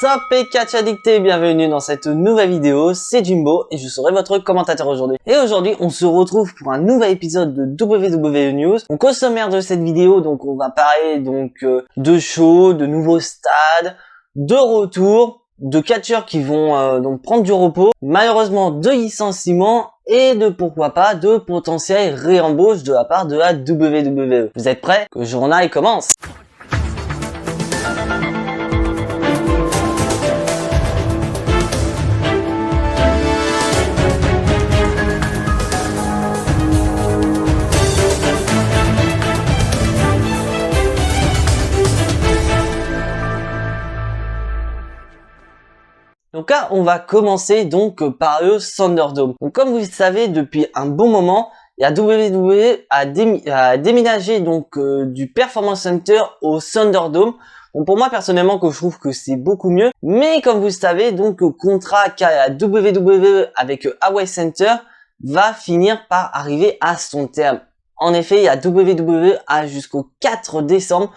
Salut catch addicté, bienvenue dans cette nouvelle vidéo, c'est Jimbo et je serai votre commentateur aujourd'hui. Et aujourd'hui on se retrouve pour un nouvel épisode de WWE News. Donc au sommaire de cette vidéo, donc on va parler de shows, de nouveaux stades, de retours, de catcheurs qui vont donc prendre du repos, malheureusement de licenciements et de pourquoi pas de potentielles réembauches de la part de la WWE. Vous êtes prêts? Que le journal commence! Donc là, on va commencer donc par le Thunderdome. Donc comme vous le savez, depuis un bon moment, la WWE a déménagé donc du Performance Center au Thunderdome. Bon, pour moi personnellement, que je trouve que c'est beaucoup mieux. Mais comme vous le savez, donc le contrat qu'a la WWE avec Huawei Center va finir par arriver à son terme. En effet, la WWE a jusqu'au 4 décembre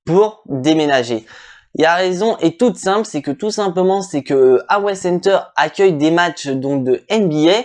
pour déménager. La raison est toute simple, c'est que Huawei Center accueille des matchs donc de NBA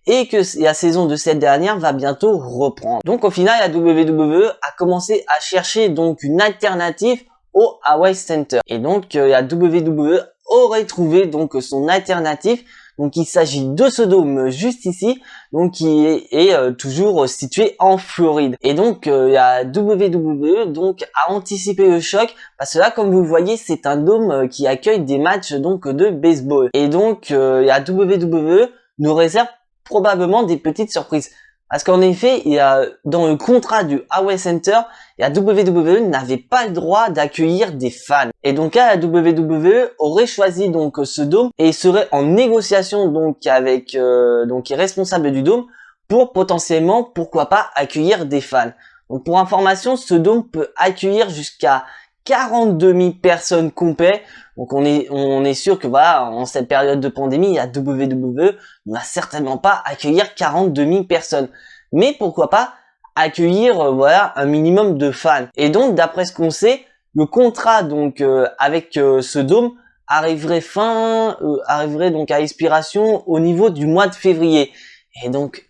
et que la saison de cette dernière va bientôt reprendre. Donc au final, la WWE a commencé à chercher donc une alternative au Huawei Center. Et donc la WWE aurait trouvé donc son alternative. Donc il s'agit de ce dôme juste ici, donc qui est toujours situé en Floride. Et donc la WWE donc a anticipé le choc parce que là, comme vous le voyez, c'est un dôme qui accueille des matchs donc de baseball. Et donc la WWE nous réserve probablement des petites surprises. Parce qu'en effet, il y a, dans le contrat du Huawei Center, la WWE n'avait pas le droit d'accueillir des fans. Et donc là, la WWE aurait choisi donc ce dôme et serait en négociation donc avec les responsables du dôme pour potentiellement, pourquoi pas, accueillir des fans. Donc pour information, ce dôme peut accueillir jusqu'à 42 000 personnes complètes. Donc on est sûr que voilà, en cette période de pandémie, la WWE ne va certainement pas accueillir 42 000 personnes. Mais pourquoi pas accueillir voilà un minimum de fans. Et donc d'après ce qu'on sait, le contrat donc avec ce dôme arriverait donc à expiration au niveau du mois de février. Et donc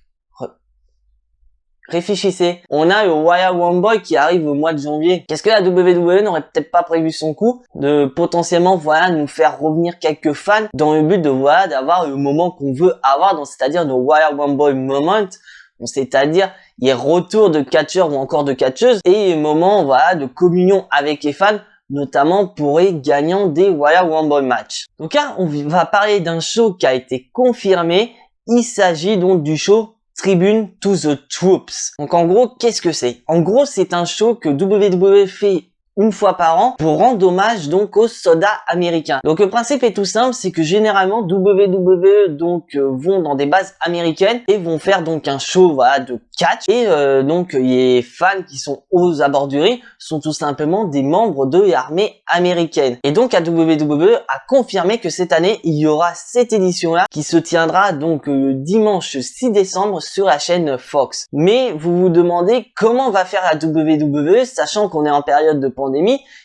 réfléchissez, on a le Royal Rumble qui arrive au mois de janvier. Qu'est-ce que la WWE n'aurait peut-être pas prévu son coup de potentiellement voilà nous faire revenir quelques fans dans le but de voilà d'avoir le moment qu'on veut avoir, c'est-à-dire le Royal Rumble moment, c'est-à-dire les retours de catcheurs ou encore de catcheuses et les moments voilà de communion avec les fans, notamment pour les gagnants des Royal Rumble match. Donc là, on va parler d'un show qui a été confirmé. Il s'agit donc du show Tribune to the Troops. Donc en gros, qu'est-ce que c'est? En gros, c'est un show que WWE fait une fois par an pour rendre hommage donc aux soldats américains. Donc le principe est tout simple, c'est que généralement WWE vont dans des bases américaines et vont faire donc un show voilà de catch et donc les fans qui sont aux abords du ring sont tout simplement des membres de l'armée américaine. Et donc la WWE a confirmé que cette année il y aura cette édition là qui se tiendra donc le dimanche 6 décembre sur la chaîne Fox. Mais vous vous demandez comment va faire la WWE sachant qu'on est en période de pandémie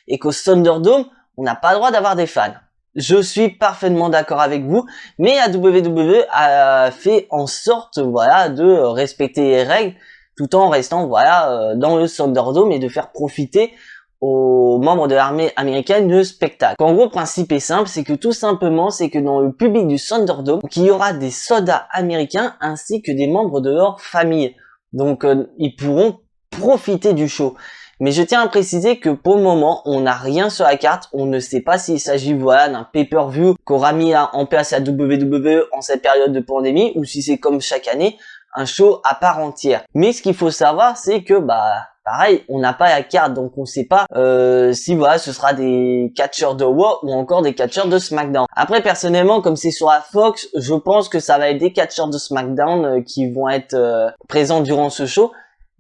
et qu'au Thunderdome, on n'a pas le droit d'avoir des fans. Je suis parfaitement d'accord avec vous, mais la WWE a fait en sorte voilà de respecter les règles tout en restant voilà dans le Thunderdome et de faire profiter aux membres de l'armée américaine le spectacle. En gros, le principe est simple, c'est que tout simplement, c'est que dans le public du Thunderdome, il y aura des soldats américains ainsi que des membres de leur famille. Donc ils pourront profiter du show. Mais je tiens à préciser que pour le moment, on n'a rien sur la carte. On ne sait pas s'il s'agit voilà d'un pay-per-view qu'aura mis en place la WWE en cette période de pandémie ou si c'est comme chaque année un show à part entière. Mais ce qu'il faut savoir, c'est que pareil, on n'a pas la carte, donc on ne sait pas si voilà ce sera des catcheurs de Raw ou encore des catcheurs de SmackDown. Après personnellement, comme c'est sur la Fox, je pense que ça va être des catcheurs de SmackDown qui vont être présents durant ce show.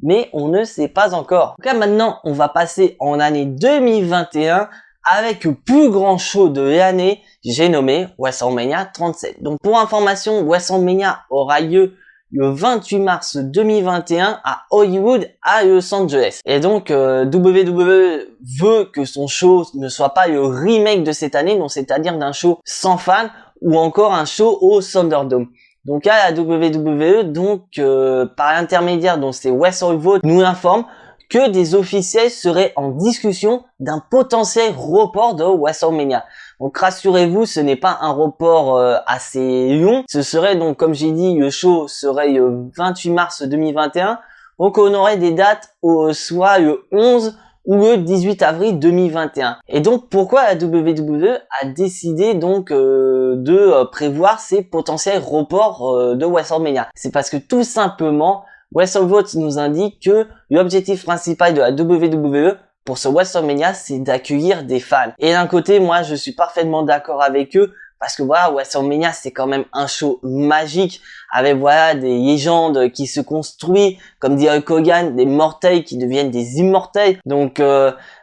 Mais on ne sait pas encore. Donc là maintenant, on va passer en année 2021 avec le plus grand show de l'année, j'ai nommé WrestleMania 37. Donc pour information, WrestleMania aura lieu le 28 mars 2021 à Hollywood à Los Angeles. Et donc WWE veut que son show ne soit pas le remake de cette année, donc c'est-à-dire d'un show sans fans ou encore un show au Thunderdome. Donc à la WWE, par l'intermédiaire, donc c'est Wrestle Vote, nous informe que des officiels seraient en discussion d'un potentiel report de WrestleMania. Donc rassurez-vous, ce n'est pas un report assez long. Ce serait donc, comme j'ai dit, le show serait le 28 mars 2021. Donc on aurait des dates soit le 11 ou le 18 avril 2021. Et donc pourquoi la WWE a décidé donc de prévoir ces potentiels reports de WrestleMania? C'est parce que tout simplement WrestleVote nous indique que l'objectif principal de la WWE pour ce WrestleMania, c'est d'accueillir des fans. Et d'un côté, moi, je suis parfaitement d'accord avec eux parce que voilà, WrestleMania, c'est quand même un show magique avec voilà des légendes qui se construisent, comme dit Hulk Hogan, des mortels qui deviennent des immortels. Donc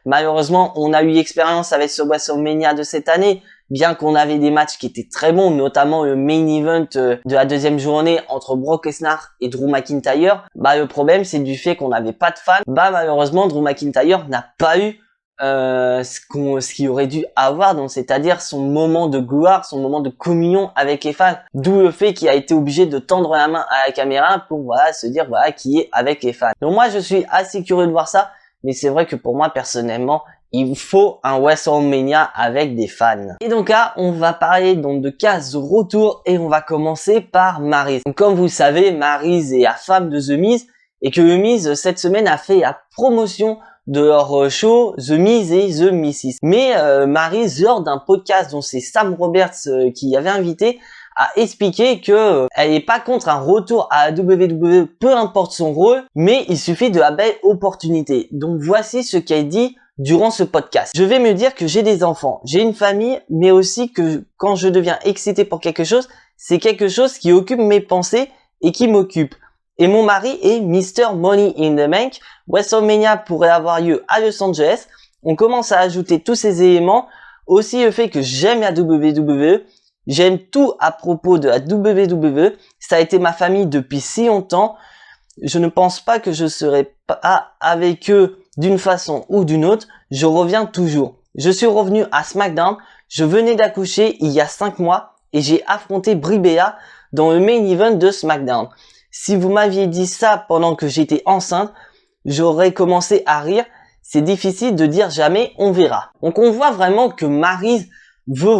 malheureusement, on a eu l'expérience avec ce WrestleMania de cette année. Bien qu'on avait des matchs qui étaient très bons, notamment le main event de la deuxième journée entre Brock Lesnar et Drew McIntyre, le problème c'est du fait qu'on n'avait pas de fans. Malheureusement Drew McIntyre n'a pas eu ce qu'il aurait dû avoir, donc c'est-à-dire son moment de gloire, son moment de communion avec les fans. D'où le fait qu'il a été obligé de tendre la main à la caméra pour se dire qui est avec les fans. Donc moi je suis assez curieux de voir ça, mais c'est vrai que pour moi personnellement, il faut un WrestleMania avec des fans. Et donc là, on va parler donc de cases retour et on va commencer par Maryse. Donc comme vous le savez, Maryse est la femme de The Miz et que The Miz cette semaine a fait la promotion de leur show The Miz et The Mrs. Mais Maryse, lors d'un podcast dont c'est Sam Roberts qui avait invité, a expliqué que elle n'est pas contre un retour à la WWE, peu importe son rôle, mais il suffit de la belle opportunité. Donc voici ce qu'elle dit durant ce podcast. Je vais me dire que j'ai des enfants, j'ai une famille, mais aussi que quand je deviens excité pour quelque chose, c'est quelque chose qui occupe mes pensées et qui m'occupe. Et mon mari est Mr. Money in the Bank. WrestleMania pourrait avoir lieu à Los Angeles. On commence à ajouter tous ces éléments. Aussi le fait que j'aime la WWE. J'aime tout à propos de la WWE. Ça a été ma famille depuis si longtemps. Je ne pense pas que je serai pas avec eux d'une façon ou d'une autre. Je reviens toujours. Je suis revenu à SmackDown. Je venais d'accoucher il y a 5 mois et j'ai affronté Brie Bella dans le main event de SmackDown. Si vous m'aviez dit ça pendant que j'étais enceinte, j'aurais commencé à rire. C'est difficile de dire jamais, on verra. Donc on voit vraiment que Maryse veut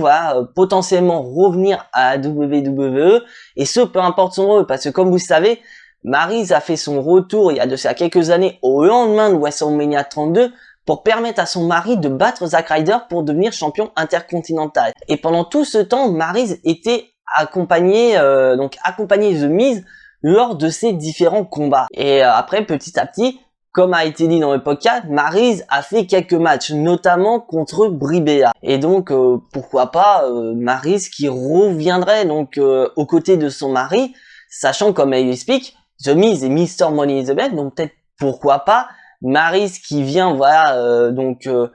potentiellement revenir à la WWE et ce peu importe son rôle, parce que comme vous savez, Maryse a fait son retour il y a de ça quelques années au lendemain de WrestleMania 32 pour permettre à son mari de battre Zack Ryder pour devenir champion intercontinental. Et pendant tout ce temps, Maryse était accompagnée The Miz lors de ces différents combats. Et après, petit à petit, comme a été dit dans le podcast, Maryse a fait quelques matchs, notamment contre Brie Bella. Et donc, pourquoi pas Maryse qui reviendrait donc aux côtés de son mari, sachant comme elle explique, The Miz et Mr. Money in the Bank, donc peut-être pourquoi pas Maryse qui vient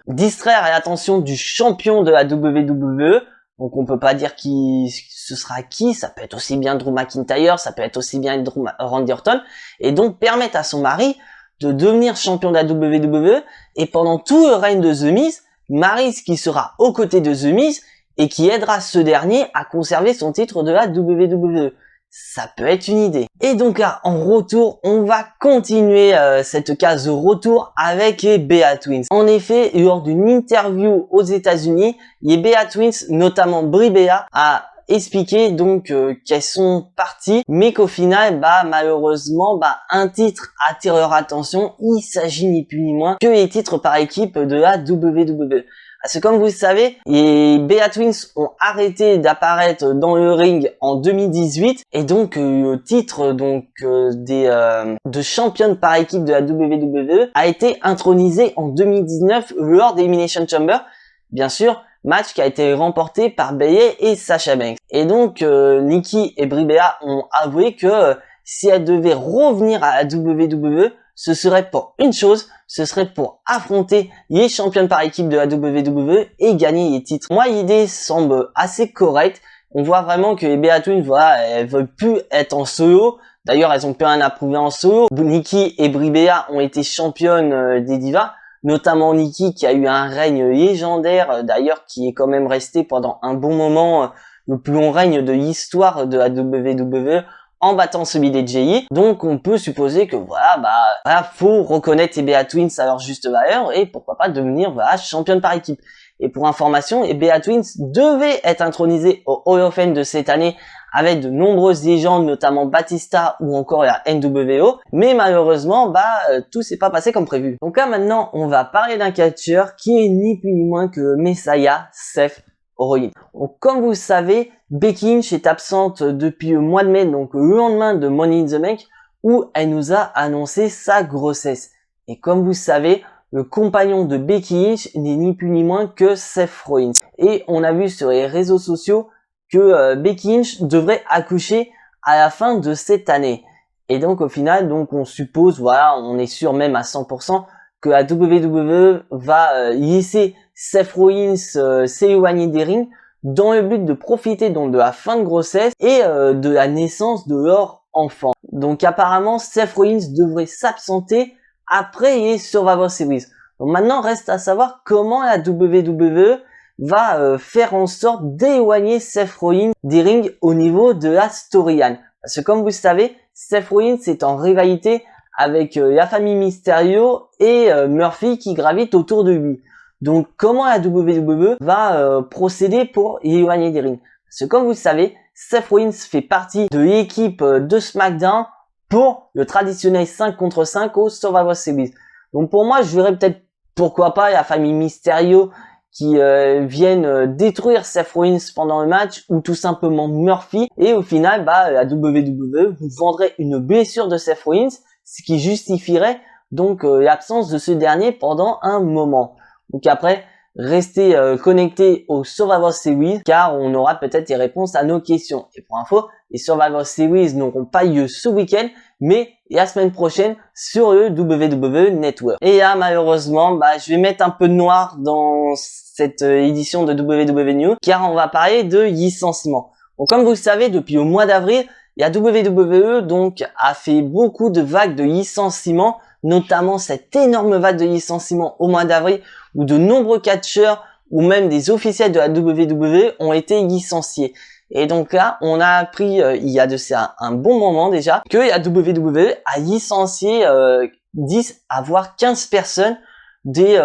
distraire l'attention du champion de la WWE. Donc on peut pas dire ce sera qui, ça peut être aussi bien Drew McIntyre, ça peut être aussi bien Randy Orton, et donc permettre à son mari de devenir champion de la WWE, et pendant tout le règne de The Miz, Maryse qui sera aux côtés de The Miz, et qui aidera ce dernier à conserver son titre de la WWE. Ça peut être une idée. Et donc là, en retour, on va continuer cette case de retour avec les Bea Twins. En effet, lors d'une interview aux États-Unis, les Bea Twins, notamment Brie Bella, a expliqué donc qu'elles sont parties, mais qu'au final, malheureusement, un titre attire leur attention. Il s'agit ni plus ni moins que les titres par équipe de la WWE. Parce que comme vous le savez, les Bea Twins ont arrêté d'apparaître dans le ring en 2018 et donc le titre de championne par équipe de la WWE a été intronisé en 2019 lors d'Elimination Chamber. Bien sûr, match qui a été remporté par Bayley et Sasha Banks. Et donc Nikki et Brie Bella ont avoué que si elles devaient revenir à la WWE, ce serait pour une chose, ce serait pour affronter les championnes par équipe de la WWE et gagner les titres. Moi, l'idée semble assez correcte. On voit vraiment que les Bea Twins, elles veulent plus être en solo. D'ailleurs, elles ont pu en approuver en solo. Nikki et Brie Bella ont été championnes des divas, notamment Nikki qui a eu un règne légendaire, d'ailleurs qui est quand même resté pendant un bon moment le plus long règne de l'histoire de la WWE en battant celui des JI. Donc on peut supposer que voilà, faut reconnaître les Bea Twins à leur juste valeur et pourquoi pas devenir championne par équipe. Et pour information, les Bea Twins devaient être intronisés au Hall of Fame de cette année avec de nombreuses légendes, notamment Batista ou encore la NWO, mais malheureusement, tout s'est pas passé comme prévu. Donc là maintenant, on va parler d'un catcheur qui est ni plus ni moins que Messiah Seth Rollins. Donc, comme vous le savez, Becky Lynch est absente depuis le mois de mai, donc le lendemain de Money in the Bank, où elle nous a annoncé sa grossesse. Et comme vous le savez, le compagnon de Becky Lynch n'est ni plus ni moins que Seth Rollins. Et on a vu sur les réseaux sociaux que Becky Lynch devrait accoucher à la fin de cette année. Et donc au final, on suppose, on est sûr même à 100% que la WWE va laisser Seth Rollins s'éloigner des rings dans le but de profiter donc de la fin de grossesse et de la naissance de leur enfant. Donc apparemment, Seth Rollins devrait s'absenter après les Survivor Series. Donc maintenant, reste à savoir comment la WWE va faire en sorte d'éloigner Seth Rollins des rings au niveau de la storyline. Parce que comme vous le savez, Seth Rollins est en rivalité avec la famille Mysterio et Murphy qui gravitent autour de lui. Donc comment la WWE va procéder pour l'éloigner des rings? Parce que comme vous le savez, Seth Rollins fait partie de l'équipe de SmackDown pour le traditionnel 5 contre 5 au Survivor Series. Donc pour moi, je verrais peut-être pourquoi pas la famille Mysterio qui viennent détruire Seth Rollins pendant le match, ou tout simplement Murphy, et au final la WWE vous vendrait une blessure de Seth Rollins, ce qui justifierait donc l'absence de ce dernier pendant un moment. Donc après, restez connectés au Survivor Series car on aura peut-être des réponses à nos questions. Et pour info, les Survivor Series n'auront pas lieu ce week-end, mais la semaine prochaine sur le WWE Network. Et là, malheureusement, je vais mettre un peu de noir dans cette édition de WWE News car on va parler de licenciement. Donc comme vous le savez, depuis le mois d'avril, la WWE donc a fait beaucoup de vagues de licenciements, notamment cette énorme vague de licenciements au mois d'avril où de nombreux catcheurs ou même des officiels de la WWE ont été licenciés. Et donc là, on a appris il y a de ça un bon moment déjà que la WWE a licencié 10 à voire 15 personnes des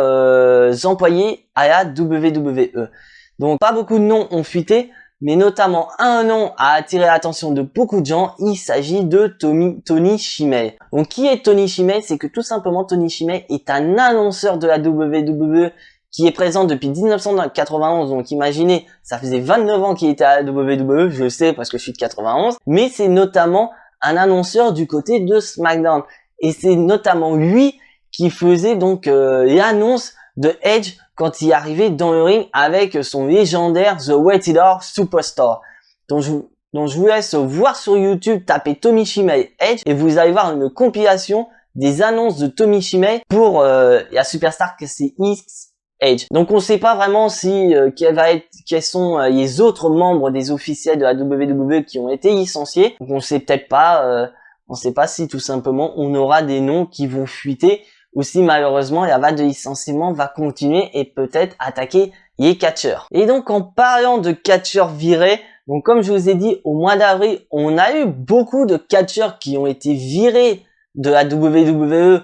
employés à la WWE. Donc pas beaucoup de noms ont fuité, mais notamment un nom a attiré l'attention de beaucoup de gens. Il s'agit de Tony Schiavone. Donc qui est Tony Schiavone? C'est que tout simplement Tony Schiavone est un annonceur de la WWE qui est présent depuis 1991. Donc imaginez, ça faisait 29 ans qu'il était à la WWE, je le sais parce que je suis de 91. Mais c'est notamment un annonceur du côté de SmackDown. Et c'est notamment lui qui faisait donc l'annonce de Edge quand il arrivait dans le ring avec son légendaire The Rated-R Superstar. Donc je vous laisse voir sur YouTube, taper Tommy Schiavone Edge et vous allez voir une compilation des annonces de Tommy Schiavone pour la superstar que c'est Edge. Donc on ne sait pas vraiment si quels sont les autres membres des officiels de la WWE qui ont été licenciés. Donc on sait peut-être pas, on sait pas si tout simplement on aura des noms qui vont fuiter ou si malheureusement la vague de licenciement va continuer et peut-être attaquer les catcheurs. Et donc en parlant de catcheurs virés, donc comme je vous ai dit au mois d'avril, on a eu beaucoup de catcheurs qui ont été virés de la WWE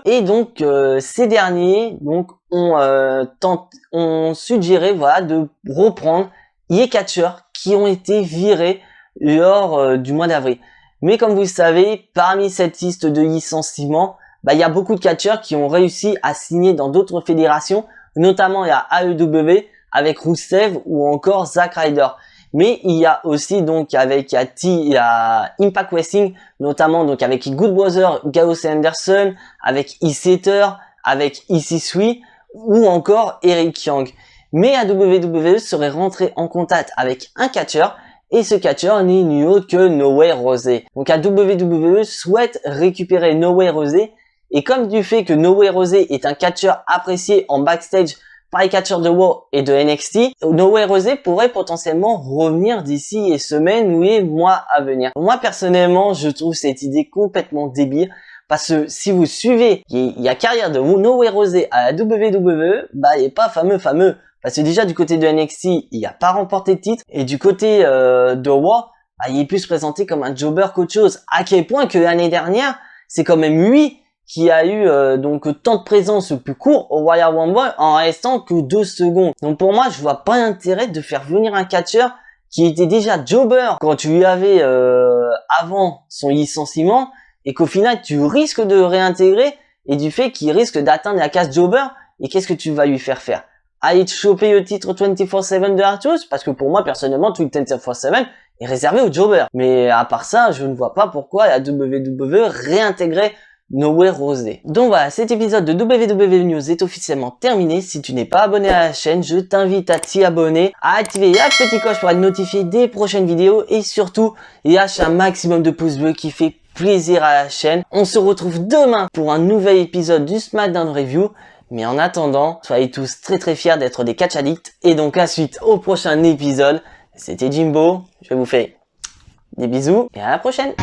et donc ces derniers donc ont suggéré de reprendre les catcheurs qui ont été virés lors du mois d'avril. Mais comme vous le savez, parmi cette liste de licenciements, il y a beaucoup de catcheurs qui ont réussi à signer dans d'autres fédérations, notamment il y a AEW avec Rusev ou encore Zack Ryder. Mais il y a aussi donc il y a Impact Wrestling, notamment donc avec Good Brother, Gallows et Anderson, avec EC3, avec EC3 ou encore Eric Young. Mais la WWE serait rentré en contact avec un catcheur et ce catcheur n'est nul autre que No Way Jose. Donc la WWE souhaite récupérer No Way Jose. Et comme du fait que No Way Jose est un catcheur apprécié en backstage par les catcheurs de Raw et de NXT, No Way Jose pourrait potentiellement revenir d'ici les semaines ou les mois à venir. Moi personnellement, je trouve cette idée complètement débile. Parce que si vous suivez, il y a carrière de No Way Jose à la WWE, bah il est pas fameux. Parce que déjà du côté de NXT, il a pas remporté de titre. Et du côté de Raw, bah, il est plus présenté comme un jobber qu'autre chose. À quel point que l'année dernière, c'est quand même lui qui a eu donc tant de présence plus court au Royal Rumble en restant que 2 secondes. Donc pour moi, je vois pas l'intérêt de faire venir un catcheur qui était déjà jobber quand tu lui avais avant son licenciement, et qu'au final tu risques de réintégrer, et du fait qu'il risque d'atteindre la case jobber, et qu'est-ce que tu vas lui faire? Aller te choper le titre 24/7 de R-Truth? Parce que pour moi personnellement, tout le 24/7 est réservé aux jobbers. Mais à part ça, je ne vois pas pourquoi la WWE réintégrait No Way Jose. Donc voilà, cet épisode de WWE News est officiellement terminé. Si tu n'es pas abonné à la chaîne, je t'invite à t'y abonner, à activer la petite cloche pour être notifié des prochaines vidéos, et surtout, lâche un maximum de pouces bleus qui fait plaisir à la chaîne. On se retrouve demain pour un nouvel épisode du SmackDown Review. Mais en attendant, soyez tous très fiers d'être des catch addicts. Et donc à suite au prochain épisode. C'était Jimbo, je vous fais des bisous et à la prochaine.